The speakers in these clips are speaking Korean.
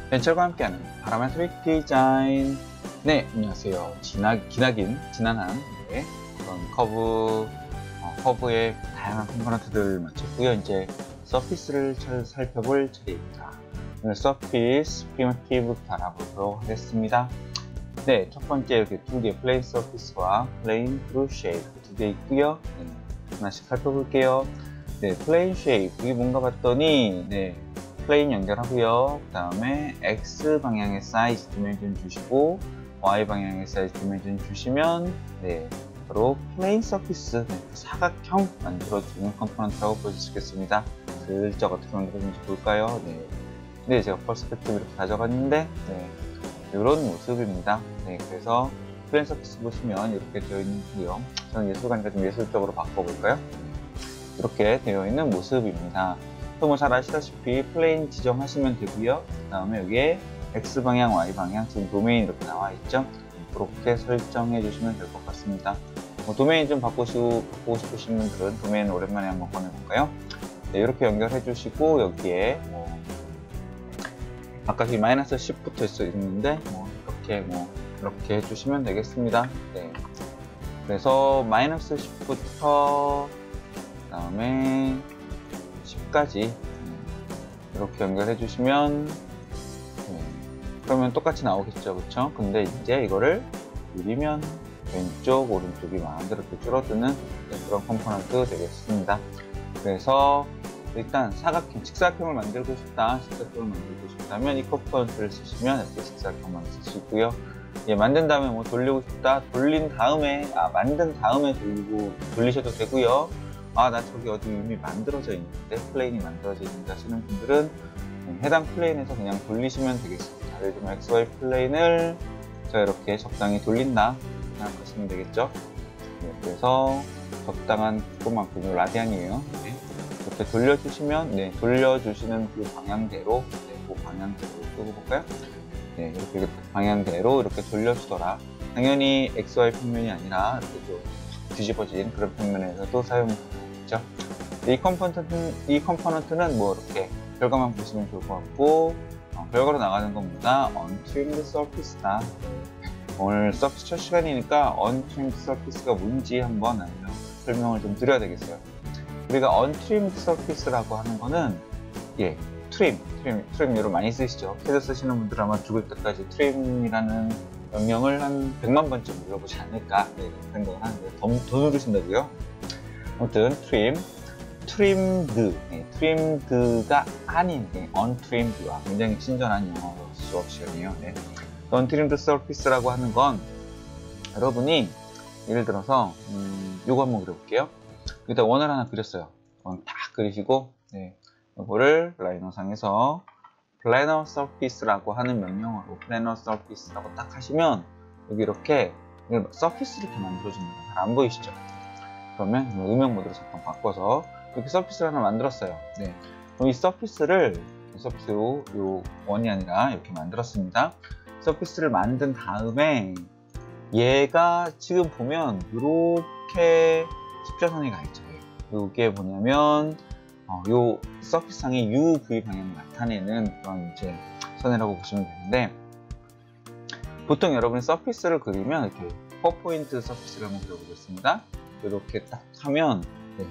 벤처가 함께하는 파라메트릭 디자인. 네, 안녕하세요. 지난한 네, 그런 커브의 다양한 컴포넌트들을 마쳤고요. 이제 서피스를 살펴볼 차례입니다. 오늘 서피스 프리미티브부터 알아보도록 하겠습니다. 네, 첫 번째 이렇게 두 개 플레인 서피스와 플레인 트루 쉐이프 두 개 있고요. 네, 하나씩 살펴볼게요. 네, 플레인 쉐이프 이게 뭔가 봤더니 플레인 연결하고요. 그 다음에 X 방향의 사이즈 디멘전 주시고 Y 방향의 사이즈 디멘전 주시면 바로 플레인 서피스 사각형 만들어주는 컴포넌트라고 보실 수 있겠습니다. 슬쩍 어떻게 만들어지는지 볼까요? 네, 제가 퍼스펙티브 이렇게 가져갔는데 이런 모습입니다. 그래서 플레인 서피스 보시면 이렇게 되어 있는데요. 저는 예술가니까 좀 예술적으로 바꿔볼까요? 이렇게 되어 있는 모습입니다. 또 잘 아시다시피 플레인 지정하시면 되고요. 그 다음에 여기에 X방향, Y방향 지금 도메인 이렇게 나와 있죠. 그렇게 설정해 주시면 될 것 같습니다. 도메인 좀 바꾸고 싶으신 분들은 도메인 오랜만에 한번 보내볼까요? 이렇게 연결해 주시고 여기에 아까 여기 마이너스 10 붙어 있는데 이렇게 해주시면 되겠습니다. 그래서 마이너스 10부터 그 다음에 10까지 이렇게 연결해 주시면 그러면 똑같이 나오겠죠, 그쵸? 근데 이제 이거를 누리면 왼쪽 오른쪽이 마음대로 이렇게 줄어드는 그런 컴포넌트 되겠습니다. 그래서 일단 직사각형을 만들고 싶다면 이 컴포넌트를 쓰시면 이렇게 직사각형만 쓰시고요. 만든 다음에 돌리고 싶다, 만든 다음에 돌리셔도 되고요. 나 저기 어디 이미 만들어져 있는데, 플레인이 만들어져 있는데 하시는 분들은 해당 플레인에서 그냥 돌리시면 되겠습니다. 예를 들면 XY 플레인을 제가 이렇게 적당히 돌린다 생각하시면 되겠죠. 그래서 적당한 그만큼 라디안이에요. 이렇게 돌려주시면 돌려주시는 그 방향대로 끄고 볼까요? 이렇게 방향대로 이렇게 돌려주더라. 당연히 XY 평면이 아니라 이렇게 좀 뒤집어진 그런 평면에서도 사용되죠. 이 컴포넌트는 이렇게 결과만 보시면 좋을 것 같고, 결과로 나가는 겁니다. untrimmed surface다. 오늘 서피스 첫 시간이니까 untrimmed surface가 뭔지 한번 설명을 좀 드려야 되겠어요. 우리가 untrimmed surface라고 하는 거는 trim 이런 많이 쓰시죠. 캐드 쓰시는 분들 아마 죽을 때까지 trim이라는 명령을 한 100만 번쯤 눌러보지 않을까 생각을 하는데 더 누르신다고요? 아무튼 trimmed, 아닌 untrimmed와 굉장히 친절한 영어 수업 시간이에요. untrimmed surface라고 하는 건 여러분이 예를 들어서 요거 한번 그려볼게요. 일단 원을 하나 그렸어요. 원 딱 그리시고 이거를 라이너상에서 planar surface라고 하는 명령어로 planar surface라고 딱 하시면 여기 이렇게 서피스를 이렇게 만들어줍니다. 잘 안 보이시죠? 그러면 음영 모드로 잠깐 바꿔서 이렇게 서피스를 하나 만들었어요. 그럼 이 서피스를 요 원이 아니라 이렇게 만들었습니다. 서피스를 만든 다음에 얘가 지금 보면 이렇게 십자선이 가 있죠. 이게 뭐냐면 요 서피스상의 UV 방향을 나타내는 그런 선이라고 보시면 되는데, 보통 여러분이 서피스를 그리면 이렇게 4포인트 서피스를 한번 그려보겠습니다. 이렇게 딱 하면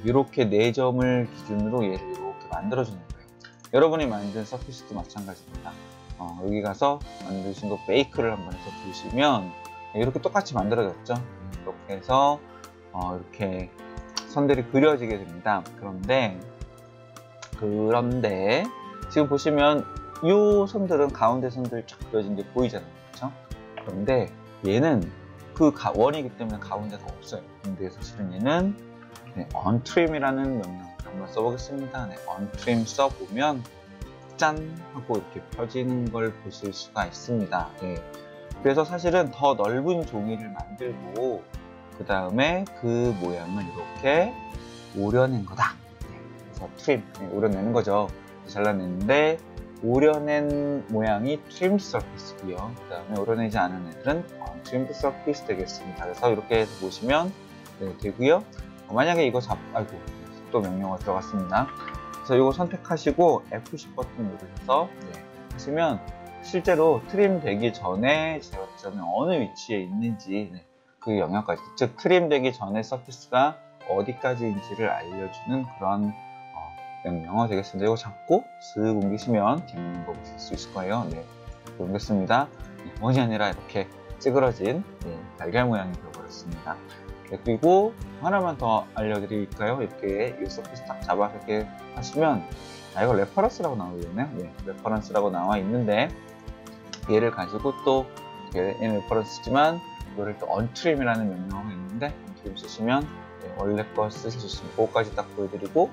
이렇게 4점을 기준으로 얘를 이렇게 만들어주는 거예요. 여러분이 만든 서피스도 마찬가지입니다. 여기 가서 만드신 거 베이크를 한번 해서 보시면 이렇게 똑같이 만들어졌죠. 이렇게 해서 이렇게 선들이 그려지게 됩니다. 그런데 지금 보시면 이 선들은 가운데 선들이 쫙 그려진 게 보이잖아요. 그렇죠? 그런데 얘는 그 원이기 때문에 가운데가 없어요. 근데 사실은 얘는 untrim이라는 명령을 한번 써보겠습니다. untrim 써보면 짠 하고 이렇게 펴지는 걸 보실 수가 있습니다. 그래서 사실은 더 넓은 종이를 만들고 그 다음에 그 모양을 이렇게 오려낸 거다. 그래서 trim, 오려내는 거죠. 잘라냈는데 오려낸 모양이 trimmed surface고요. 그 다음에 오려내지 않은 애들은 untrimmed surface 되겠습니다. 그래서 이렇게 해서 보시면 되고요. 만약에 이거 또 명령어 들어갔습니다. 그래서 이거 선택하시고 F10 버튼 누르셔서 하시면 실제로 트림 되기 전에 제가 점이 어느 위치에 있는지 그 영역까지, 즉 트림 되기 전에 서피스가 어디까지인지를 알려주는 그런 명령어 되겠습니다. 이거 잡고 슥 옮기시면 재밌는 거 보실 수 있을 거예요. 네, 옮겼습니다. 원이 아니라 이렇게 찌그러진 달걀 모양이 되어버렸습니다. 네, 그리고 하나만 더 알려드릴까요? 이렇게 이 서피스 딱 잡아서 이렇게 하시면, 이거 레퍼런스라고 나오겠네요. 네, 레퍼런스라고 나와 있는데, 얘를 가지고 또 얘는 레퍼런스지만 이거를 또 언트림이라는 명령어가 있는데, 언트림 쓰시면 원래 거 쓰실 수 있습니다. 그거까지 딱 보여드리고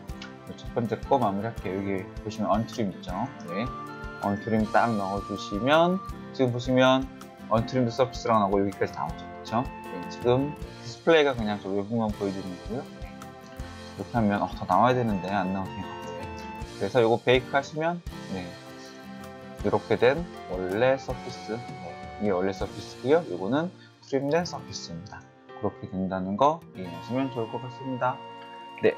첫 번째 거 마무리할게요. 여기 보시면 언트림 있죠. 네, 언트림 딱 넣어주시면 지금 보시면 언트림드 서피스라고 나오고 여기까지 나오죠. 그렇죠? 네, 지금 디스플레이가 그냥 저 외부만 보여주는 거고요. 네, 이렇게 하면 더 나와야 되는데 안 나오네요. 네, 그래서 이거 베이크 하시면 이렇게 된 원래 서피스, 이게 원래 서피스고요. 이거는 트림된 서피스입니다. 그렇게 된다는 거 이해하시면 좋을 것 같습니다. 네,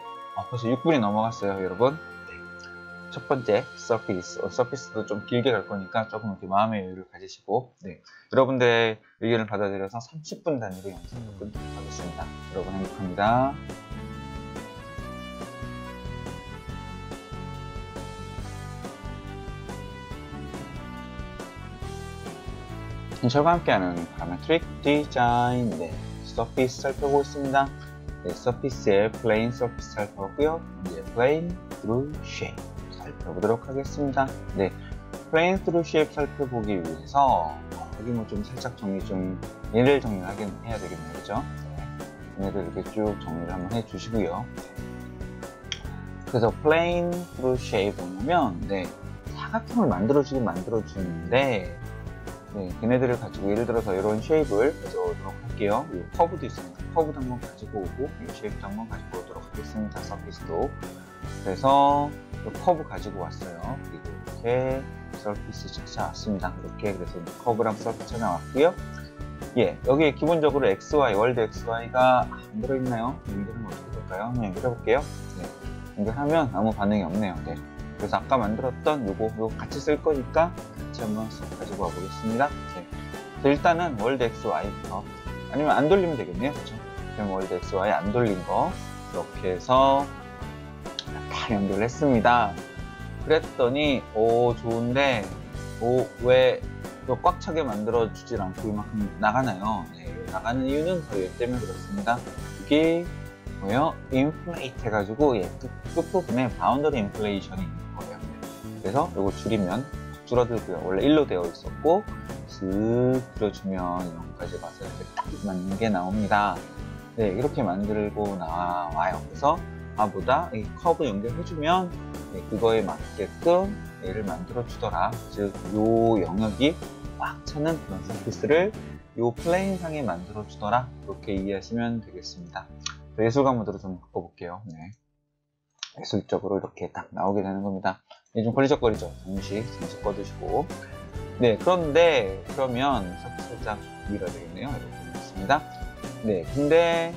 벌써 6분이 넘어갔어요, 여러분. 네, 첫 번째 서피스도 좀 길게 갈 거니까 조금 이렇게 마음의 여유를 가지시고, 여러분들의 의견을 받아들여서 30분 단위로 영상을 끊도록 하겠습니다. 여러분 행복합니다. 저와 함께하는 파라메트릭 디자인, 서피스 살펴보고 있습니다. 서피스의 플레인 서피스 살펴보고요. 이제 플레인 트루 쉐입 살펴보도록 하겠습니다. 플레인 트루 쉐입 살펴보기 위해서 여기 뭐 좀 살짝 얘를 정리를 해야 되겠네요, 그죠? 얘네들 이렇게 쭉 정리를 한번 해주시고요. 그래서 플레인 트루 쉐입 보면 사각형을 만들어주는데, 걔네들을 가지고 예를 들어서 이런 쉐입을 가져오도록 할게요. 이 커브도 있습니다. 커브도 한번 가지고 오고 이 쉐입도 한번 가지고 오도록 하겠습니다. 서피스도. 그래서 이 커브 가지고 왔어요. 그리고 이렇게 서피스 찾아왔습니다. 이렇게 그래서 커브랑 서피스 찾아왔고요. 여기 기본적으로 XY, 월드 XY가 안 들어있나요? 연결하면 어떻게 될까요? 한번 연결해볼게요. 연결하면 아무 반응이 없네요. 그래서 아까 만들었던 요거 같이 쓸 거니까 같이 한번 가지고 와 보겠습니다. 일단은 월드 XY부터, 아니면 안 돌리면 되겠네요. 그렇죠? 그럼 월드 XY 안 돌린 거 이렇게 해서 다 연결했습니다. 그랬더니 좋은데 왜 꽉 차게 만들어 주질 않고 이만큼 나가나요? 나가는 이유는 바로 얘 때문에 그렇습니다. 이게 뭐예요? 인플레이트 해가지고 끝부분에 바운더리 인플레이션이 있는 거예요. 그래서 이거 줄이면 줄어들고요. 원래 1로 되어 있었고 슥 줄여주면 여기까지 와서 이렇게 딱 맞는 게 나옵니다. 이렇게 만들고 나와요. 그래서 보다 이 커브 연결해주면 그거에 맞게끔 얘를 만들어 주더라. 즉 요 영역이 꽉 차는 그런 서피스를 요 플레인 상에 만들어 주더라. 이렇게 이해하시면 되겠습니다. 예술가 모드로 좀 바꿔볼게요. 예술적으로 이렇게 딱 나오게 되는 겁니다. 좀 걸리적거리죠. 잠시 꺼두시고. 그런데 그러면 살짝 밀어야 되겠네요. 이렇게 됐습니다. 근데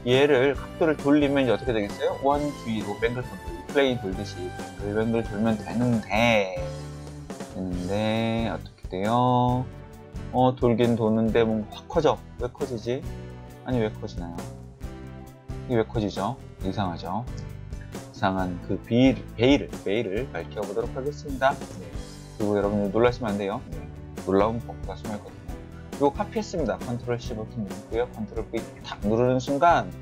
얘를 각도를 돌리면 이제 어떻게 되겠어요? 원 뒤로 뱅글 플레인 돌듯이 뱅글 돌면 되는데 어떻게 돼요? 돌긴 도는데 뭔가 확 커져. 왜 커지지? 아니, 왜 커지나요? 이게 왜 커지죠? 이상하죠? 이상한 그 베일을 밝혀보도록 하겠습니다. 그리고 여러분들 놀라시면 안 돼요. 놀라운 버프가 숨어있거든요. 이거 카피했습니다. 컨트롤 C 버튼 누르고요. 컨트롤 V 탁 누르는 순간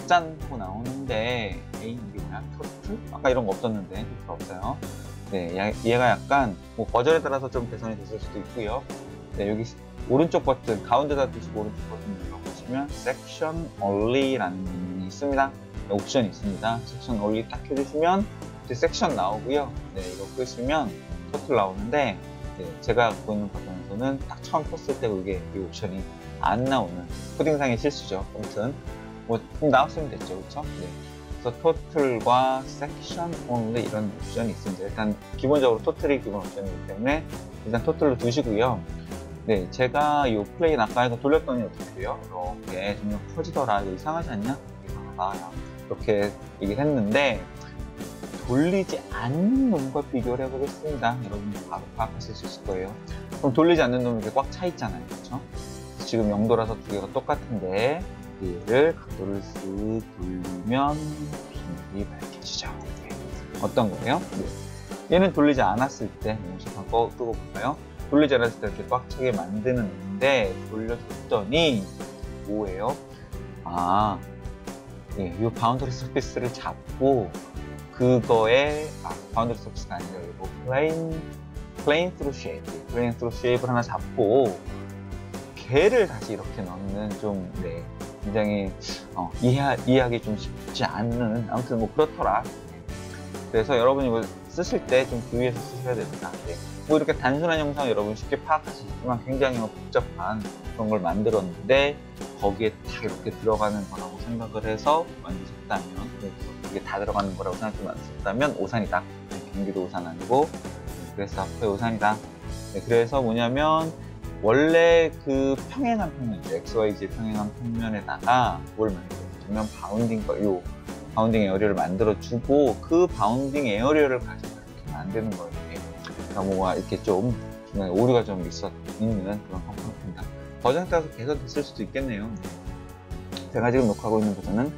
짠! 하고 나오는데 이게 뭐야? 토틀? 아까 이런 거 없었는데 토틀 없어요. 얘가 약간 뭐 버전에 따라서 좀 개선이 됐을 수도 있고요. 여기 오른쪽 버튼, 가운데다 두시고 오른쪽 버튼 눌러보시면 Section Only라는 기능이 있습니다. 옵션이 있습니다. Section Only 딱 해주시면 이제 섹션 나오고요. 이거 끄시면 토틀 나오는데 제가 갖고 있는 버전에서는 딱 처음 켰을 때 이게 이 옵션이 안 나오는 코딩상의 실수죠. 아무튼 뭐 나왔으면 됐죠, 그렇죠? 그래서 토틀과 섹션 only 이런 옵션이 있습니다. 일단 기본적으로 토틀이 기본 옵션이기 때문에 일단 토틀로 두시고요. 제가 이 플레인 아까 이거 돌렸더니 어떻게 돼요? 이렇게 점점 커지더라. 이거 이상하지 않냐? 이상하다. 이렇게 얘기를 했는데 돌리지 않는 놈과 비교를 해보겠습니다. 여러분 바로 파악하실 수 있을 거예요. 그럼 돌리지 않는 놈이 이렇게 꽉 차 있잖아요. 그렇죠? 지금 0도라서 두 개가 똑같은데 얘를 각도를 쓱 돌리면 비밀이 밝혀지죠. 네. 어떤 거예요? 네. 얘는 돌리지 않았을 때 잠깐 끄고 볼까요? 돌리지 않았을 때 이렇게 꽉 차게 만드는 건데 돌려줬더니 뭐예요? 예, 이 바운더리 서피스를 잡고 그거에 바운더리 서피스가 아니라 이거 플레인 트루 쉐입을 하나 잡고 걔를 다시 이렇게 넣는 좀 굉장히 이해하기 좀 쉽지 않는, 아무튼 뭐 그렇더라. 그래서 여러분이 이걸 쓰실 때 좀 주의해서 쓰셔야 됩니다. 뭐 이렇게 단순한 영상을 여러분 쉽게 파악하시지만 굉장히 복잡한 그런 걸 만들었는데 거기에 다 이렇게 들어가는 거라고 생각을 해서 만드셨다면, 이게 다 들어가는 거라고 생각해서 만드셨다면 오산이다. 경기도 오산 아니고 그래서 앞에 오산이다. 그래서 뭐냐면 원래 그 평행한 평면, XYZ 평행한 평면에다가 뭘 만들어주면 요 바운딩 에어리어를 만들어주고 그 바운딩 에어리어를 가지고 이렇게 만드는 거예요. 그러니까 뭐가 이렇게 좀 오류가 좀 있는 그런 컴포넌트입니다. 버전에 따라서 개선됐을 수도 있겠네요. 제가 지금 녹화하고 있는 버전은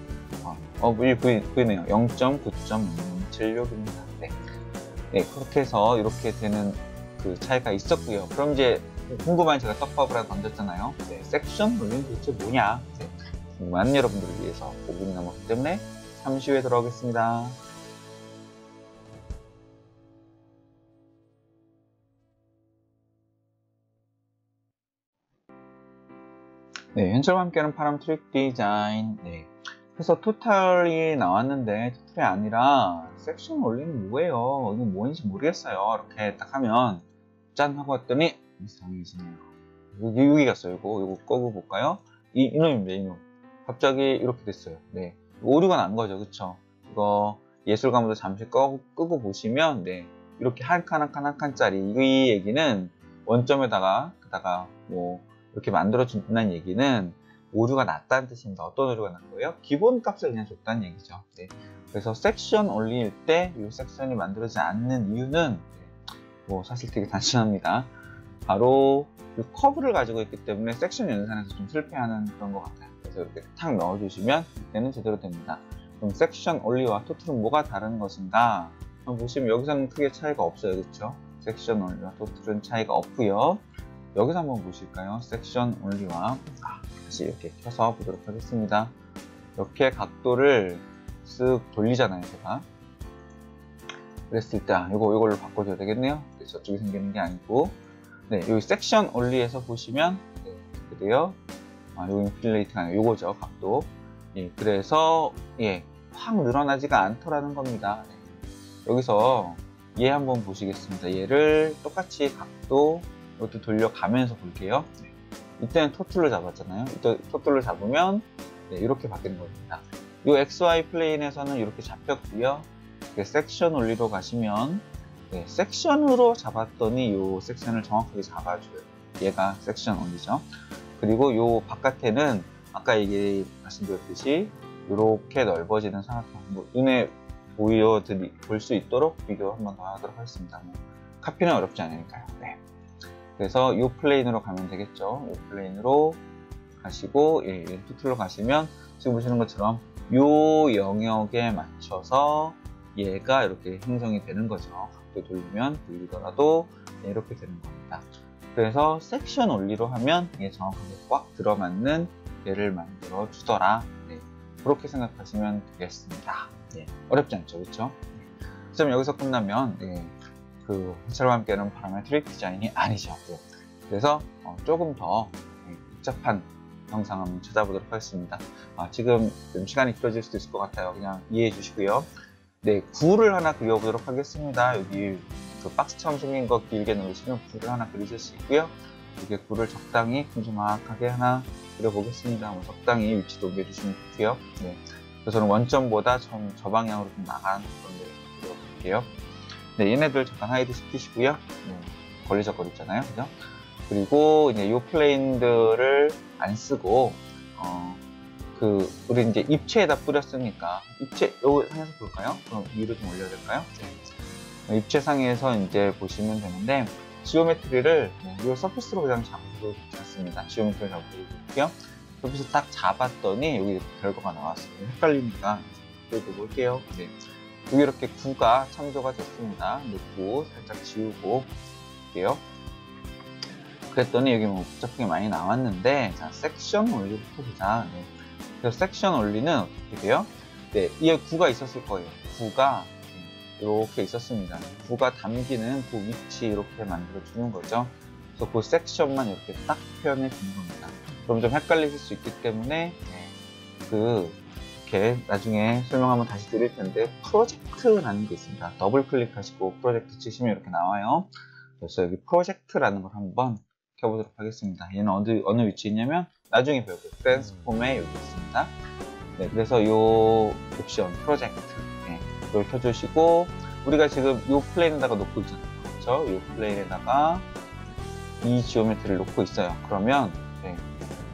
보이네요. 0.9.76입니다. 네, 그렇게 해서 이렇게 되는 그 차이가 있었고요. 그럼 이제 궁금한 제가 떡밥을 하나 던졌잖아요. 섹션 롤링 도대체 뭐냐? 궁금한 여러분들을 위해서 5분이 남았기 때문에 잠시 후에 돌아오겠습니다. 네, 현철과 함께하는 파람 트릭 디자인. 그래서 토탈이 나왔는데 토탈이 아니라 섹션 롤링은 뭐예요? 이거 뭐인지 모르겠어요. 이렇게 딱 하면 짠 하고 왔더니 이상해지네요. 여기 갔어요. 이거 끄고 볼까요? 이놈입니다. 이놈. 갑자기 이렇게 됐어요. 오류가 난 거죠. 그쵸? 이거 예술가모드 잠시 끄고 보시면 이렇게 한 칸 한 칸짜리 이 얘기는 원점에다가 뭐 이렇게 만들어준다는 얘기는 오류가 났다는 뜻입니다. 어떤 오류가 난 거예요? 기본 값을 그냥 줬다는 얘기죠. 그래서 섹션 올릴 때 이 섹션이 만들어지지 않는 이유는 뭐 사실 되게 단순합니다. 바로 이 커브를 가지고 있기 때문에 섹션 연산에서 좀 실패하는 그런 것 같아요. 그래서 이렇게 탁 넣어주시면 이때는 제대로 됩니다. 그럼 섹션 올리와 토틀은 뭐가 다른 것인가? 보시면 여기서는 크게 차이가 없어요. 그렇죠? 섹션 올리와 토틀은 차이가 없고요. 여기서 한번 보실까요? 섹션 올리와 다시 이렇게 켜서 보도록 하겠습니다. 이렇게 각도를 쓱 돌리잖아요. 제가 그랬을 때 이걸로 바꿔줘야 되겠네요. 저쪽이 생기는 게 아니고 여기 섹션 올리에서 보시면 이렇게 돼요. 여기 인필레이트가 아니라 요거죠. 각도. 그래서 확 늘어나지가 않더라는 겁니다. 여기서 얘 한번 보시겠습니다. 얘를 똑같이 각도 이것도 돌려가면서 볼게요. 이때는 토틀로 잡았잖아요. 이때 토틀로 잡으면 이렇게 바뀌는 겁니다. 이 XY 플레인에서는 이렇게 잡혔고요. 섹션 올리로 가시면 섹션으로 잡았더니 이 섹션을 정확하게 잡아줘요. 얘가 섹션 올리죠. 그리고 이 바깥에는 아까 말씀드렸듯이 이렇게 넓어지는 삼각형, 눈에 볼 수 있도록 비교 한번 더 하도록 하겠습니다. 카피는 어렵지 않으니까요. 그래서 이 플레인으로 가면 되겠죠. 이 플레인으로 가시고 토틀로 가시면 지금 보시는 것처럼 이 영역에 맞춰서 얘가 이렇게 형성이 되는 거죠. 각도 돌리더라도 이렇게 되는 겁니다. 그래서 섹션 올리로 하면 이게 정확하게 꽉 들어맞는 얘를 만들어 주더라. 그렇게 생각하시면 되겠습니다. 어렵지 않죠, 그렇죠? 그럼 여기서 끝나면 그 현철과 함께하는 파람의 트릭 디자인이 아니죠. 그래서 조금 더 복잡한 영상 한번 찾아보도록 하겠습니다. 지금 좀 시간이 길어질 수도 있을 것 같아요. 그냥 이해해 주시고요. 굴을 하나 그려보도록 하겠습니다. 여기 그 박스처럼 생긴 거 길게 누르시면 굴을 하나 그리실 수 있고요. 이렇게 굴을 적당히 큼지막하게 하나 그려보겠습니다. 적당히 위치도 옮겨주시면 좋고요. 그래서 저는 원점보다 저 방향으로 좀 나간 그런 데를 그려볼게요. 얘네들 잠깐 하이드 시키시고요. 걸리적거리잖아요. 그죠? 그리고 이제 이 플레인들을 안 쓰고, 우리 이제 입체에다 뿌렸으니까, 요 상에서 볼까요? 그럼 위로 좀 올려야 될까요? 입체상에서 이제 보시면 되는데, 지오메트리를 이 서피스로 그냥 잡아도 괜찮습니다. 지오메트리 잡아볼게요. 서피스 딱 잡았더니 여기 이렇게 결과가 나왔어요. 헷갈리니까 읽어볼게요. 네. 여기 이렇게 9가 참조가 됐습니다. 9 살짝 지우고 볼게요. 그랬더니 여기 뭐 복잡하게 많이 나왔는데, 자, 섹션 원리부터 보자. 네. 그래서 섹션 원리는 어떻게 돼요? 네, 이게 9가 있었을 거예요. 9가 이렇게 있었습니다. 9가 담기는 그 위치 이렇게 만들어 주는 거죠. 그래서 그 섹션만 이렇게 딱 표현해 주는 겁니다. 그럼 좀 헷갈리실 수 있기 때문에 이렇게 나중에 설명 한번 다시 드릴 텐데, 프로젝트라는 게 있습니다. 더블 클릭하시고 프로젝트 치시면 이렇게 나와요. 그래서 여기 프로젝트라는 걸 한번 켜보도록 하겠습니다. 얘는 어느 위치에 있냐면 나중에 배울 거예요. 트랜스폼에 여기 있습니다. 네, 그래서 이 옵션 프로젝트, 네, 이걸 켜주시고, 우리가 지금 이 플레인에다가 놓고 있잖아요. 그렇죠? 이 플레인에다가 이 지오메트리를 놓고 있어요. 그러면 네,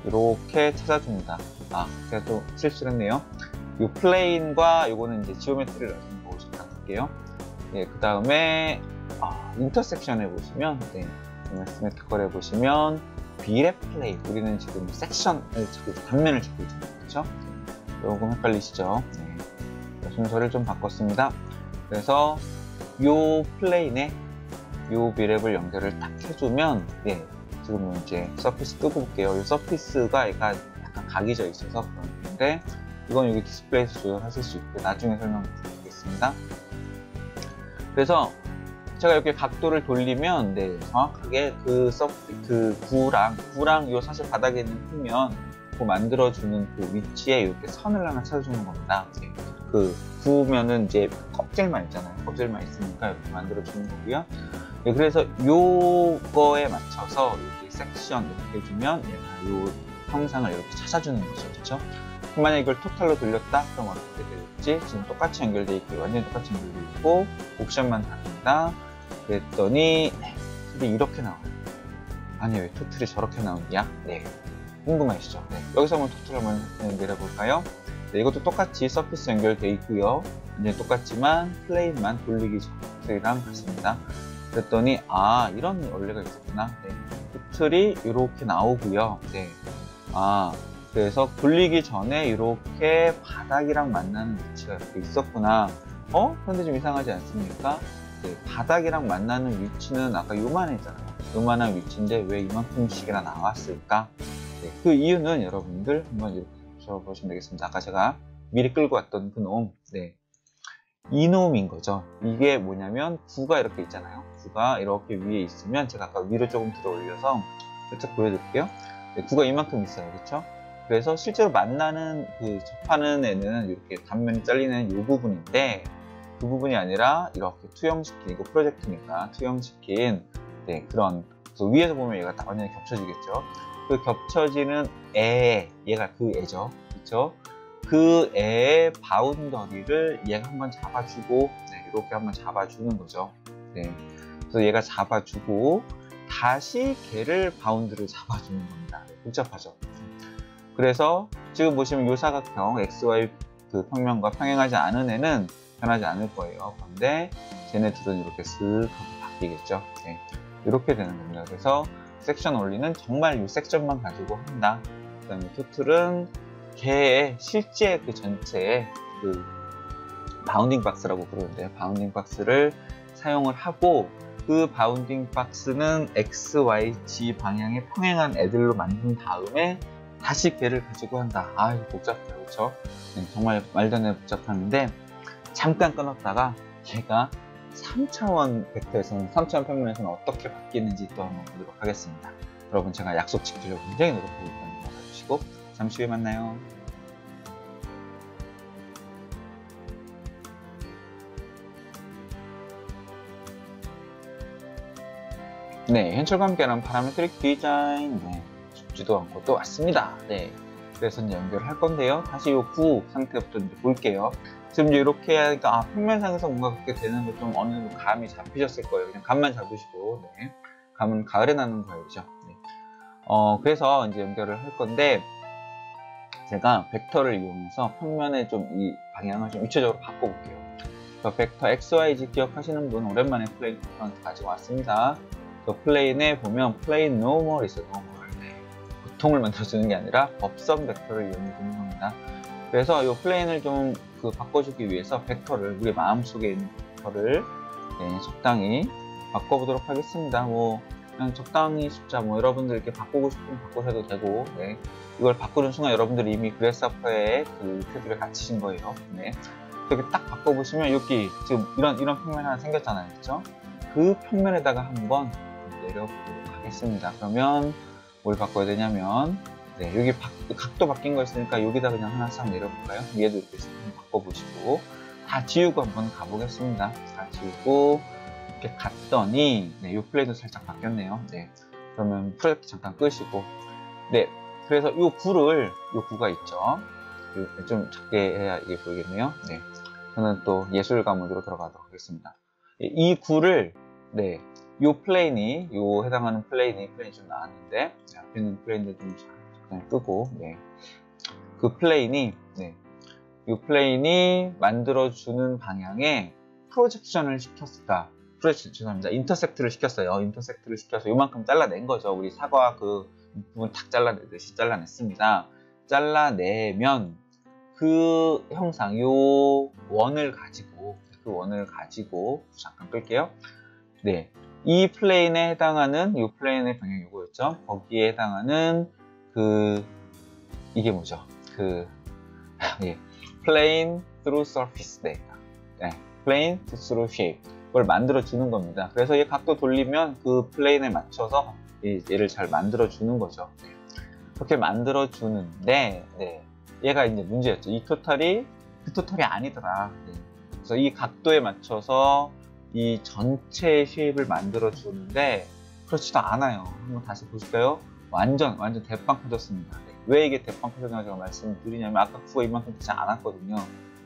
이렇게 찾아줍니다. 아, 제가 또 실수를 했네요. 이 플레인과 이거는 이제 지오메트리를 나중에 보시면 할게요. 네, 그 다음에 인터섹션에 보시면, 네, 시메트컬에 보시면 비랩 플레인, 우리는 지금 섹션을 찾고 있죠. 단면을 찾고 있잖아요. 그렇죠? 조금 헷갈리시죠? 네. 순서를 좀 바꿨습니다. 그래서 이 플레인에 이 비랩을 연결을 딱 해주면, 네, 지금 이제 서피스 뜨고 볼게요. 이 서피스가 약간 각이 져 있어서 그런 건데, 이건 여기 디스플레이에서 조절하실 수 있고 나중에 설명드리겠습니다. 그래서 제가 이렇게 각도를 돌리면, 네, 정확하게 그 9랑 요 사실 바닥에 있는 평면 그 만들어주는 그 위치에 이렇게 선을 하나 찾아주는 겁니다. 네. 그 9면은 이제 껍질만 있잖아요. 껍질만 있으니까 이렇게 만들어주는 거고요. 네, 그래서 요거에 맞춰서 이렇게 섹션 이렇게 해주면 얘가 요 형상을 이렇게 찾아주는 거죠. 그렇죠? 만약에 이걸 토탈로 돌렸다? 그럼 어떻게 될지, 지금 똑같이 연결되어 있고, 완전히 똑같이 연결되어 있고, 옵션만 다릅니다. 그랬더니, 네, 근데 이렇게 나와요. 아니, 왜 토틀이 저렇게 나오냐? 네, 궁금하시죠? 네, 여기서 한번 토틀 한번 내려볼까요? 네, 이것도 똑같이 서피스 연결되어 있고요. 이제 똑같지만 플레인만 돌리기 전 토틀이랑 같습니다. 그랬더니, 아, 이런 원리가 있었구나. 네, 토틀이 이렇게 나오고요. 네, 그래서 돌리기 전에 이렇게 바닥이랑 만나는 위치가 이렇게 있었구나. 그런데 좀 이상하지 않습니까? 네, 바닥이랑 만나는 위치는 아까 요만했잖아요. 요만한 위치인데 왜 이만큼씩이나 나왔을까? 네, 그 이유는 여러분들 한번 이렇게 보시면 되겠습니다. 아까 제가 미리 끌고 왔던 그 놈, 네, 이 놈인 거죠. 이게 뭐냐면 9가 이렇게 있잖아요. 9가 이렇게 위에 있으면, 제가 아까 위로 조금 들어 올려서 살짝 보여드릴게요. 네, 9가 이만큼 있어요. 그렇죠? 그래서 실제로 만나는 접하는 애는 이렇게 단면이 잘리는 이 부분인데, 그 부분이 아니라 이렇게 투영시킨, 이거 프로젝트니까 투영시킨, 네, 그런, 그래서 위에서 보면 얘가 완전히 겹쳐지겠죠. 그 겹쳐지는 얘가 그 애죠. 그렇죠? 그 애의 바운더리를 얘가 한번 잡아주고, 네, 이렇게 한번 잡아주는 거죠. 네, 그래서 얘가 잡아주고 다시 걔를 바운드를 잡아주는 겁니다. 네, 복잡하죠. 그래서 지금 보시면 요 사각형 XY 그 평면과 평행하지 않은 애는 변하지 않을 거예요. 그런데 쟤네 둘은 이렇게 쓱 하고 바뀌겠죠. 네, 이렇게 되는 겁니다. 그래서 섹션 원리는 정말 이 섹션만 가지고 한다. 그 다음에 토틀은 걔의 실제 그 전체의 그 바운딩 박스라고 부르는데요. 바운딩 박스를 사용을 하고, 그 바운딩 박스는 X, Y, Z 방향에 평행한 애들로 만든 다음에 다시 걔를 가지고 한다. 이거 복잡해요. 그렇죠? 네, 정말 말도 안 되는 복잡한데, 잠깐 끊었다가 걔가 3차원 벡터에서는, 3차원 평면에서는 어떻게 바뀌는지 또 한번 보도록 하겠습니다. 여러분, 제가 약속 지키려고 굉장히 노력하고 있다는 거 알아주시고 잠시 후에 만나요. 네, 현실과 함께하는 파라메트릭 디자인, 네, 죽지도 않고 또 왔습니다. 네, 그래서 이제 연결을 할 건데요. 다시 이 9 상태부터 이제 볼게요. 지금 이제 이렇게 하니까 평면상에서 뭔가 그렇게 되는 거 좀 어느 정도 감이 잡히셨을 거예요. 그냥 감만 잡으시고, 네, 감은 가을에 나는 거예요. 네. 그래서 이제 연결을 할 건데, 제가 벡터를 이용해서 평면의 좀 이 방향을 좀 입체적으로 바꿔볼게요. 벡터 XYZ 기억하시는 분, 오랜만에 플레이 컴포넌트 가지고 왔습니다. 그 플레인에 보면 플레인 노멀 있어요. 노멀. 네. 보통을 만들어주는 게 아니라 법선 벡터를 이용해 주는 겁니다. 그래서 이 플레인을 좀 바꿔주기 위해서 벡터를 우리 마음속에 있는 벡터를 네, 적당히 바꿔보도록 하겠습니다. 뭐 그냥 적당히 숫자 뭐 여러분들 이렇게 바꾸고 싶으면 바꾸셔도 되고 네. 이걸 바꾸는 순간 여러분들이 이미 그래스하퍼의 그 테두리를 갖추신 거예요. 네. 이렇게 딱 바꿔보시면 여기 지금 이런 평면 하나 생겼잖아요. 그렇죠? 그 평면에다가 한번 내려보도록 하겠습니다. 그러면 뭘 바꿔야 되냐면 네, 여기 각도 바뀐 거 있으니까 여기다 그냥 하나 싹 내려볼까요? 얘도 이렇게 바꿔보시고 다 지우고 한번 가보겠습니다. 다 지우고 이렇게 갔더니 네, 이 플레이도 살짝 바뀌었네요. 네, 그러면 프로젝트 잠깐 끄시고 네, 그래서 이 구가 있죠. 좀 작게 해야 이게 보이겠네요. 네, 저는 또 예술가 모드로 들어가도록 하겠습니다. 이 구를 네, 요 플레인이 해당하는 플레인이 좀 나왔는데 앞에 있는 플레인들 좀 그냥 끄고 네, 그 플레인이 네, 이 플레인이 만들어주는 방향에 프로젝션을 시켰을까? 죄송합니다. 인터섹트를 시켰어요. 인터섹트를 시켜서 요만큼 잘라낸 거죠. 우리 사과 그 부분 탁 잘라내듯이 잘라냈습니다. 잘라내면 그 형상, 요 원을 가지고 잠깐 끌게요. 네, 이 플레인에 해당하는 이 플레인의 방향이 이거였죠. 거기에 해당하는 이게 뭐죠? 예, plane through surface 네, plane through shape 그걸 만들어 주는 겁니다. 그래서 이 각도 돌리면 그 플레인에 맞춰서 얘를 잘 만들어 주는 거죠. 네. 그렇게 만들어 주는데 네, 얘가 이제 문제였죠. 이 토탈이 그 토탈이 아니더라. 네. 그래서 이 각도에 맞춰서 이 전체 쉐입을 만들어 주는데 그렇지도 않아요. 한번 다시 보실까요? 완전 대빵 터졌습니다. 네. 왜 이게 대빵 터졌냐고 제가 말씀을 드리냐면 아까 구가 이만큼 되지 않았거든요.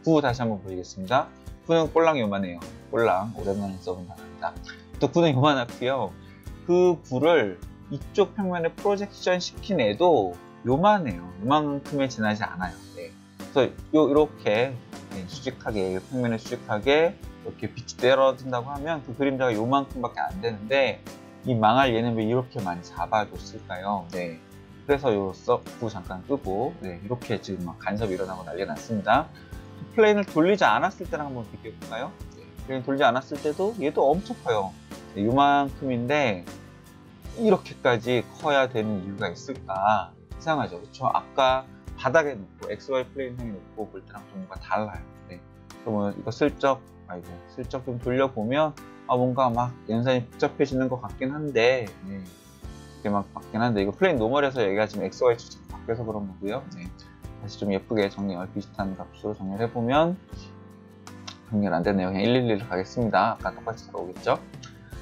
구 다시 한번 보이겠습니다. 구는 꼴랑 요만해요. 꼴랑 오랜만에 써본 단어입니다. 또 구는 요만하고요. 그 구를 이쪽 평면에 프로젝션 시킨 애도 요만해요. 요만큼에 지나지 않아요. 네. 그래서 이렇게 네, 수직하게 평면에 수직하게 이렇게 빛이 떨어진다고 하면 그 그림자가 요만큼밖에 안 되는데 이 망할 얘는 왜 이렇게만 잡아줬을까요? 네. 그래서 요 구 잠깐 끄고 네, 이렇게 지금 막 간섭이 일어나고 난리 났습니다. 플레인을 돌리지 않았을 때랑 한번 비교해 볼까요? 네, 플레인 돌리지 않았을 때도 얘도 엄청 커요. 네, 요만큼인데 이렇게까지 커야 되는 이유가 있을까? 이상하죠, 그렇죠? 아까 바닥에 놓고 XY 플레인상에 놓고 볼 때랑 좀 뭔가 달라요. 네. 그러면 이거 슬쩍 좀 돌려보면 뭔가 막 연산이 복잡해지는 것 같긴 한데 네. 이렇게 막 바뀌긴 한데 이거 플레인 노멀에서 얘가 지금 XY 추측 바뀌어서 그런 거고요. 네. 다시 좀 예쁘게 비슷한 값으로 정리를 해보면 정리가 안 되네요. 그냥 111로 가겠습니다. 아까 똑같이 들어오겠죠?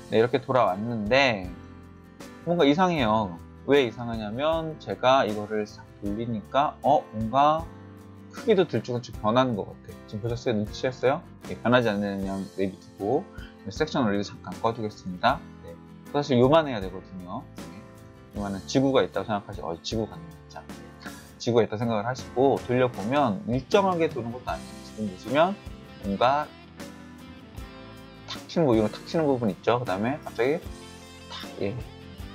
네, 이렇게 돌아왔는데 뭔가 이상해요. 왜 이상하냐면 제가 이거를 싹 돌리니까 뭔가 크기도 들쭉날쭉 변하는 것 같아요. 지금 보셨어요? 눈치챘어요? 네, 변하지 않는 그냥 내비두고 섹션 원리도 잠깐 꺼두겠습니다. 네, 사실 요만해야 되거든요. 네, 요만한 지구가 있다고 생각하시고 지구 같네 진짜. 지구가 있다고 생각을 하시고 돌려보면 일정하게 도는 것도 아니에요. 지금 보시면 뭔가 탁 치는 부분 있죠. 그 다음에 갑자기 탁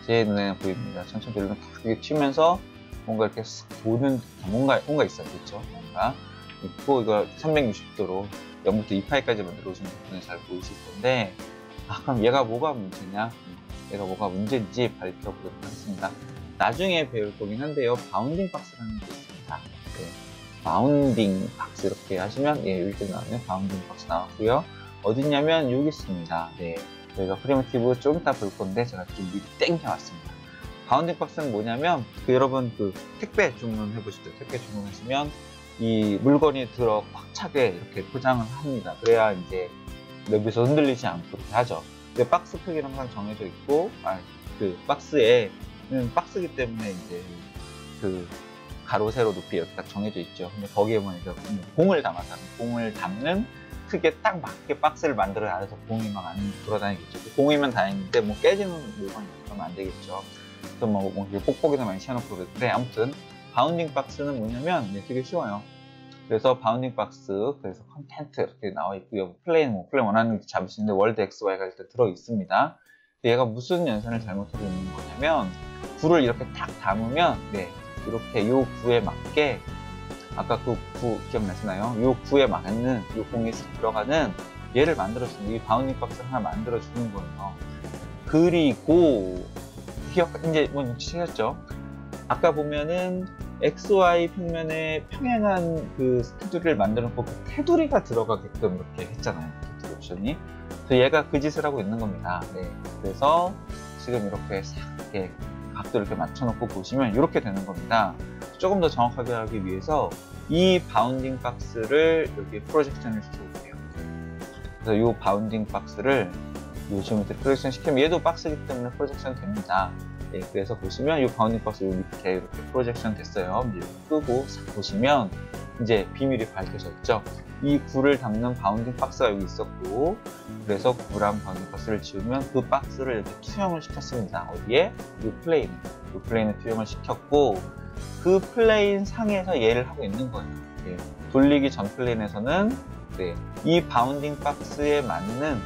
제 눈에는 보입니다. 천천히 돌리면 탁 이렇게 치면서 뭔가 이렇게 쓱 도는 뭔가 있어요. 그렇죠? 뭔가 있고 이거 360도로 0부터 2파이까지 만들어오시는 부분을 잘 보이실 건데 그럼 얘가 뭐가 문제냐? 얘가 뭐가 문제인지 밝혀보도록 하겠습니다. 나중에 배울 거긴 한데요. 바운딩 박스라는 게 있습니다. 네. 바운딩 박스 이렇게 하시면 여기 나오네요. 바운딩 박스 나왔고요. 어딨냐면 여기 있습니다. 네. 저희가 프리미티브 좀 이따 볼 건데 제가 좀 미리 땡겨왔습니다. 바운딩 박스는 뭐냐면 여러분 택배 주문해 보시죠. 택배 주문하시면 이 물건이 꽉 차게 이렇게 포장을 합니다. 그래야 이제 여기서 흔들리지 않고 이렇게 하죠. 근데 박스 크기는 항상 정해져 있고 박스에는 박스기 때문에 이제 가로 세로 높이 이렇게 딱 정해져 있죠. 근데 거기에 이제 공을 담는 크게 딱 맞게 박스를 만들어야 안에서 공이 막 안 돌아다니겠죠. 공이면 다행인데 깨지는 물건이 그러면 안 되겠죠. 그래서 뭐 뽁뽁이도 많이 씌워놓고 그러는데 아무튼 바운딩 박스는 뭐냐면 되게 쉬워요. 그래서 바운딩 박스, 그래서 컨텐트 이렇게 나와 있고요. 플레인 원하는 게 잡을 수 있는데 월드 XY가 일단 들어 있습니다. 얘가 무슨 연산을 잘못하고 있는 거냐면, 구를 이렇게 탁 담으면, 네, 이렇게 요 구에 맞게, 아까 그 구 기억나시나요? 요 구에 맞는, 요 공에 들어가는 얘를 만들어주는, 이 바운딩 박스를 하나 만들어주는 거예요. 그리고, 이제 뭐 눈치채셨죠? 아까 보면은, XY 평면에 평행한 그 테두리를 만들어 놓고 그 테두리가 들어가게끔 이렇게 했잖아요. 테두리 옵션이. 그래서 얘가 그 짓을 하고 있는 겁니다. 네. 그래서 지금 이렇게 싹 이렇게 각도 이렇게 맞춰놓고 보시면 이렇게 되는 겁니다. 조금 더 정확하게 하기 위해서 이 바운딩 박스를 여기 프로젝션을 시켜볼게요. 그래서 이 바운딩 박스를 이 지오메트리 프로젝션 시키면 얘도 박스이기 때문에 프로젝션 됩니다. 네, 그래서 보시면 이 바운딩 박스 요 밑에 이렇게 프로젝션 됐어요. 이제 끄고 싹 보시면 이제 비밀이 밝혀졌죠. 이 구를 담는 바운딩 박스가 여기 있었고, 그래서 구랑 바운딩 박스를 지우면 그 박스를 이렇게 투영을 시켰습니다. 어디에? 이 플레인에 투영을 시켰고, 그 플레인 상에서 얘를 하고 있는 거예요. 네, 돌리기 전 플레인에서는 네, 이 바운딩 박스에 맞는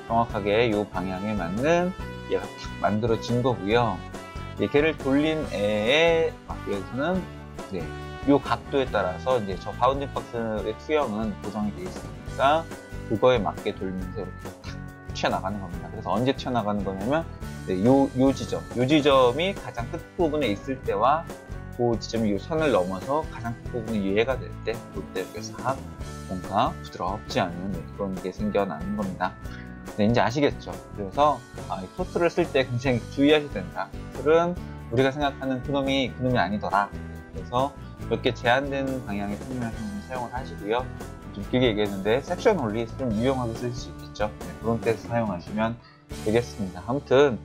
정확하게 이 방향에 맞는 얘가 탁 만들어진 거고요. 걔를 돌린 애에 맞기 위해서는 이 각도에 따라서 이제 저 바운딩 박스의 투영은 고정이 되어 있으니까 그거에 맞게 돌면서 이렇게 탁 튀어나가는 겁니다. 그래서 언제 튀어나가는 거냐면 요 지점이 가장 끝 부분에 있을 때와 그 지점이 이 선을 넘어서 가장 끝 부분이 얘가 될 때, 그때 이렇게 싹 뭔가 부드럽지 않은 그런 게 생겨나는 겁니다. 네, 이제 아시겠죠? 그래서 토트를 쓸 때 굉장히 주의하셔야 된다. 토트는 우리가 생각하는 그놈이 아니더라. 그래서 몇 개 제한된 방향의 평면을 사용을 하시고요. 좀 길게 얘기했는데 섹션 원리 좀 유용하게 쓸 수 있겠죠. 네, 그런 때 사용하시면 되겠습니다. 아무튼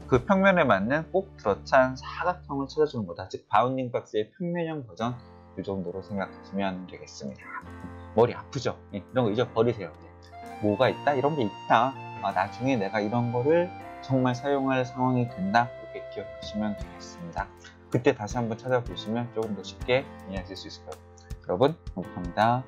그 평면에 맞는 꼭 들어찬 사각형을 찾아주는 거다. 즉 바운딩 박스의 평면형 버전, 이 정도로 생각하시면 되겠습니다. 머리 아프죠? 네, 이런 거 잊어버리세요. 뭐가 있다? 이런 게 있다. 나중에 내가 이런 거를 정말 사용할 상황이 된다. 이렇게 기억하시면 되겠습니다. 그때 다시 한번 찾아보시면 조금 더 쉽게 이해하실 수 있을 거예요. 여러분, 행복합니다.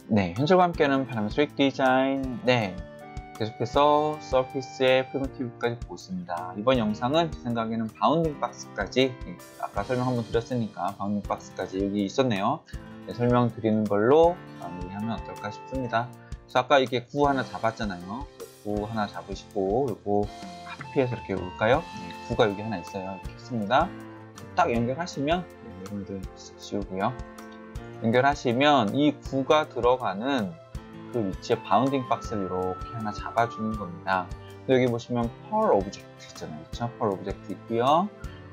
네, 현실과 함께하는 파나메트릭 디자인. 네, 계속해서 서피스의 프리미티브까지 보고 있습니다. 이번 영상은 제 생각에는 바운딩 박스까지, 아까 설명 한번 드렸으니까 바운딩 박스까지 여기 있었네요. 네, 설명드리는 걸로 마무리하면 어떨까 싶습니다. 그래서 아까 이렇게 구 하나 잡았잖아요. 구 하나 잡으시고 요거 카피해서 이렇게 올까요? 네, 구가 여기 하나 있어요. 이렇게 했습니다. 딱 연결하시면 여러분들 지우고요. 연결하시면 이 구가 들어가는 그 위치에 바운딩 박스를 이렇게 하나 잡아주는 겁니다. 여기 보시면 펄 오브젝트 있잖아요. 그렇죠? 펄 오브젝트 있고요.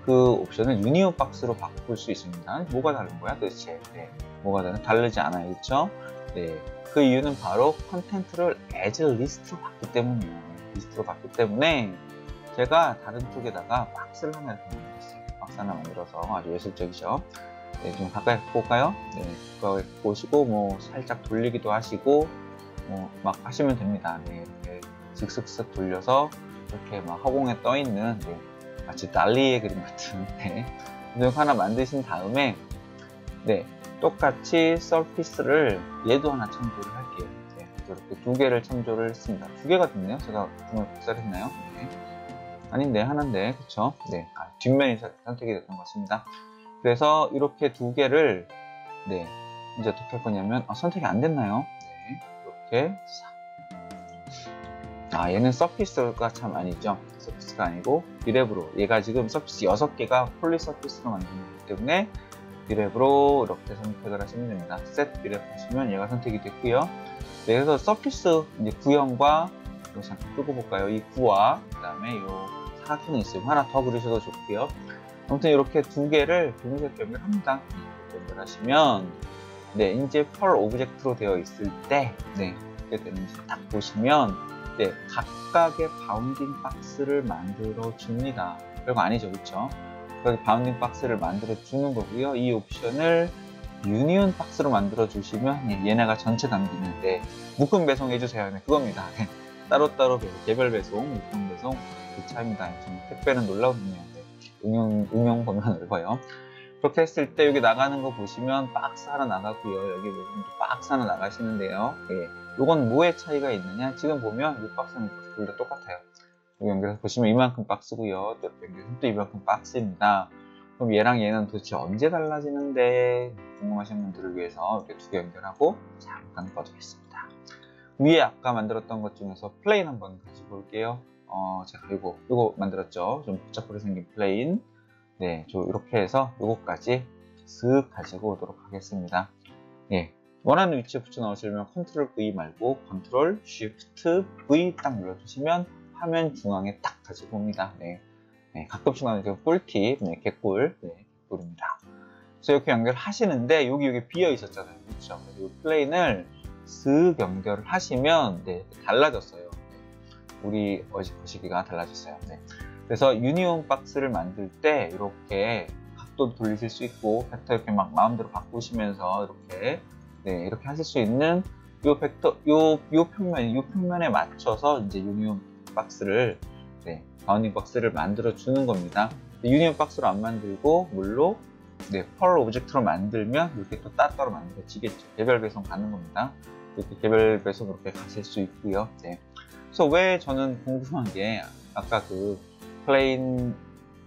그 옵션을 유니온 박스로 바꿀 수 있습니다. 뭐가 다른 거야 도대체? 네, 뭐가 다르지 않아요. 그렇죠? 네, 그 이유는 바로 컨텐트를 as 리스트로 봤기 때문이에요. 리스트로 봤기 때문에 제가 다른 쪽에다가 박스를 하나 이렇게 만들었어요. 박스 하나 만들어서 아주 예술적이죠. 네, 좀 가까이 갖고 올까요? 네, 가까이 갖고 오시고 뭐 살짝 돌리기도 하시고 뭐 막 하시면 됩니다. 네, 이렇게 슥슥슥 돌려서 이렇게 막 허공에 떠 있는 마치 달리의 그림 같은 이렇게 하나 만드신 다음에 똑같이 서피스를 얘도 하나 참조를 할게요. 네, 이렇게 두 개를 참조를 했습니다. 두 개가 됐네요. 제가 분을 복사했나요? 네. 아닌데 하나인데 그쵸? 네, 뒷면이 선택이 됐던 것 같습니다. 그래서 이렇게 두 개를 이제 어떻게 할 거냐면 선택이 안 됐나요? 네, 이렇게 얘는 서피스가 참 아니죠. 서피스가 아니고 비랩으로, 얘가 지금 서피스 6개가 폴리 서피스로 만든 거기 때문에 비랩으로 이렇게 선택을 하시면 됩니다. 셋 비랩 하시면 얘가 선택이 됐고요. 네, 그래서 서피스 이제 구형과 이거 잠깐 끄고 볼까요? 이 구와 그 다음에 이 사각형이 있으면 하나 더 그리셔도 좋고요. 아무튼 이렇게 두 개를 동시에 연결합니다. 연결하시면 이제 펄 오브젝트로 되어 있을 때 어떻게 되는지 딱 보시면 각각의 바운딩 박스를 만들어 줍니다. 별거 아니죠, 그렇죠? 여기 바운딩 박스를 만들어 주는 거고요. 이 옵션을 유니온 박스로 만들어 주시면 얘네가 전체 담기는데 묶음 배송 해주세요. 네, 그겁니다. 따로따로 개별 배송, 묶음 배송 그 차이입니다. 택배는 놀라운데요. 응용 범위가 넓어요. 그렇게 했을 때 여기 나가는 거 보시면 박스 하나 나가고요. 여기 보시면 또 박스 하나 나가시는데요. 예. 요건 뭐의 차이가 있느냐? 지금 보면 이 박스는 둘 다 똑같아요. 여기 연결해서 보시면 이만큼 박스고요. 또 이렇게 연결해서 또 이만큼 박스입니다. 그럼 얘랑 얘는 도대체 언제 달라지는데 궁금하신 분들을 위해서 이렇게 두 개 연결하고 잠깐 꺼두겠습니다. 위에 아까 만들었던 것 중에서 플레인 한번 가지고 볼게요. 제가 요거 만들었죠. 좀 복잡하게 생긴 플레인. 네, 이렇게 해서 요거까지 슥 가지고 오도록 하겠습니다. 예. 원하는 위치에 붙여 넣으시려면 컨트롤 V 말고 컨트롤 쉬프트 V 딱 눌러주시면 화면 중앙에 딱 가지고 옵니다. 네. 네, 가끔씩 나오는 꿀팁, 네, 개꿀, 네, 개꿀입니다. 그래서 이렇게 연결하시는데 여기 비어 있었잖아요. 그렇죠? 이 플레인을 슥 연결을 하시면 네, 달라졌어요. 우리 거시기가 달라졌어요. 네. 그래서 유니온 박스를 만들 때 이렇게 각도 돌리실 수 있고 벡터 이렇게 막 마음대로 바꾸시면서 이렇게 하실 수 있는 요 평면에 맞춰서 이제 유니온 박스를 바운딩 박스를 만들어 주는 겁니다. 유니온 박스로 안 만들고 물로 펄 오브젝트로 만들면 이렇게 또 따로 만들어지겠죠. 개별 배송 가는 겁니다. 이렇게 개별 배송 그렇게 가실 수 있고요. 네. 그래서 왜 저는 궁금한 게 아까 그 플레인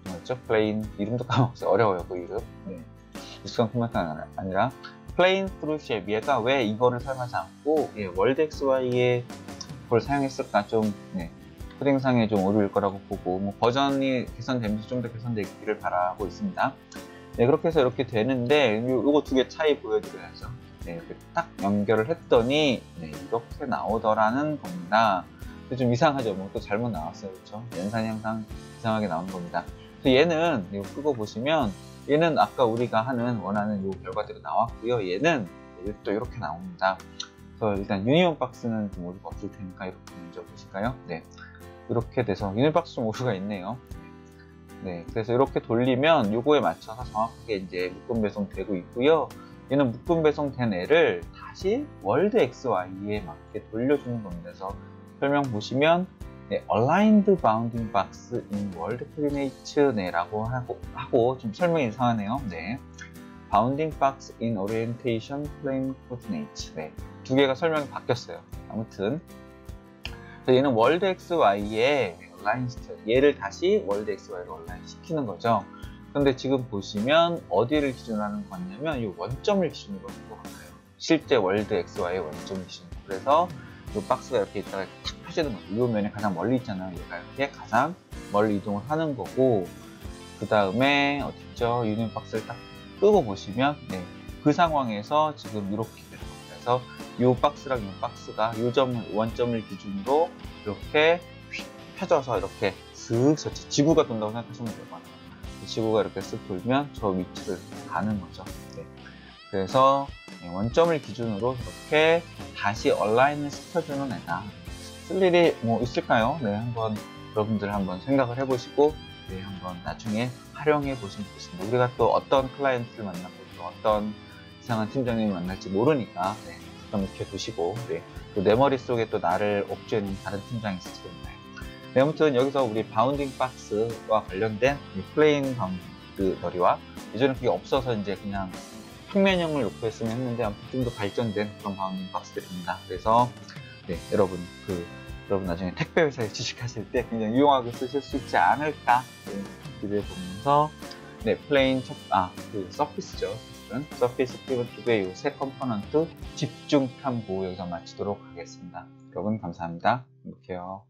뭐였죠? 플레인 이름도 까먹었어요. 어려워요 그 이름. 네. 익숙한 포맷은 아니라 플레인 프루 쉐입 얘가 왜 이거를 사용하지 않고 월드 XY의 걸 사용했을까 좀 코딩상에 좀 오류일 거라고 보고 뭐 버전이 개선되면서 좀 더 개선되기를 바라고 있습니다. 네, 그렇게 해서 이렇게 되는데 요거 두 개 차이 보여드려야죠. 네, 이렇게 딱 연결을 했더니 이렇게 나오더라는 겁니다. 좀 이상하죠. 뭐 또 잘못 나왔어요. 그렇죠? 연산이 항상 이상하게 나오는 겁니다. 그래서 얘는 이거 끄고 보시면 얘는 아까 우리가 원하는 요 결과대로 나왔고요. 얘는 또 이렇게 나옵니다. 그래서 일단 유니온 박스는 좀 오류가 없을 테니까 이렇게 먼저 보실까요? 네, 이렇게 돼서 유니온 박스 좀 오류가 있네요. 네, 그래서 이렇게 돌리면 요거에 맞춰서 정확하게 이제 묶음 배송되고 있고요. 얘는 묶음 배송된 애를 다시 월드 XY에 맞게 돌려주는 겁니다. 그래서 설명 보시면 Aligned Bounding Box in World Coordinate 라고 하고 좀 설명이 이상하네요. 네. Bounding Box in Orientation Plane Coordinate. 네. 두 개가 설명이 바뀌었어요. 아무튼 얘는 월드 XY에 얼라인 시켜요. 얘를 다시 월드 XY로 얼라인 시키는 거죠. 그런데 지금 보시면 어디를 기준으로 하는 거냐면 이 원점을 기준으로 하는 것 같아요. 실제 월드 XY의 원점 기준으로. 그래서 이 박스가 이렇게 있다가 탁 펴지는 거죠. 이 면에 가장 멀리 있잖아요. 얘가 이렇게 가장 멀리 이동을 하는 거고, 그 다음에 어딨죠? 유니온 박스를 딱 끄고 보시면 그 상황에서 지금 이렇게 되는 겁니다. 그래서 이 박스랑 이 박스가 이 원점을 기준으로 이렇게 펴져서 이렇게 슥 지구가 돈다고 생각하시면 될 것 같아요. 지구가 이렇게 쓱 돌면 저 위치를 가는 거죠. 그래서 원점을 기준으로 이렇게 다시 얼라인을 시켜주는 애다. 쓸 일이 뭐 있을까요? 한번 여러분들 한번 생각을 해보시고 한번 나중에 활용해 보시면 좋겠습니다. 우리가 또 어떤 클라이언트를 만나고 또 어떤 이상한 팀장님을 만날지 모르니까 좀 이렇게 두시고 또 내 머릿속에 또 나를 옥죄는 다른 팀장이 있을지 몰라요. 아무튼 여기서 우리 바운딩 박스와 관련된 플레인 바운드 너리와 예전에 그게 없어서 이제 그냥 평면형을 놓고 했으면 했는데 아무튼 좀 더 발전된 그런 바운딩 박스들입니다. 그래서 여러분 나중에 택배 회사에 취직하실 때 굉장히 유용하게 쓰실 수 있지 않을까 기대해 보면서 플레인 서피스죠. 서피스 피벗 2의 이 세 컴포넌트 집중 탐구 여기서 마치도록 하겠습니다. 여러분 감사합니다. 행복해요.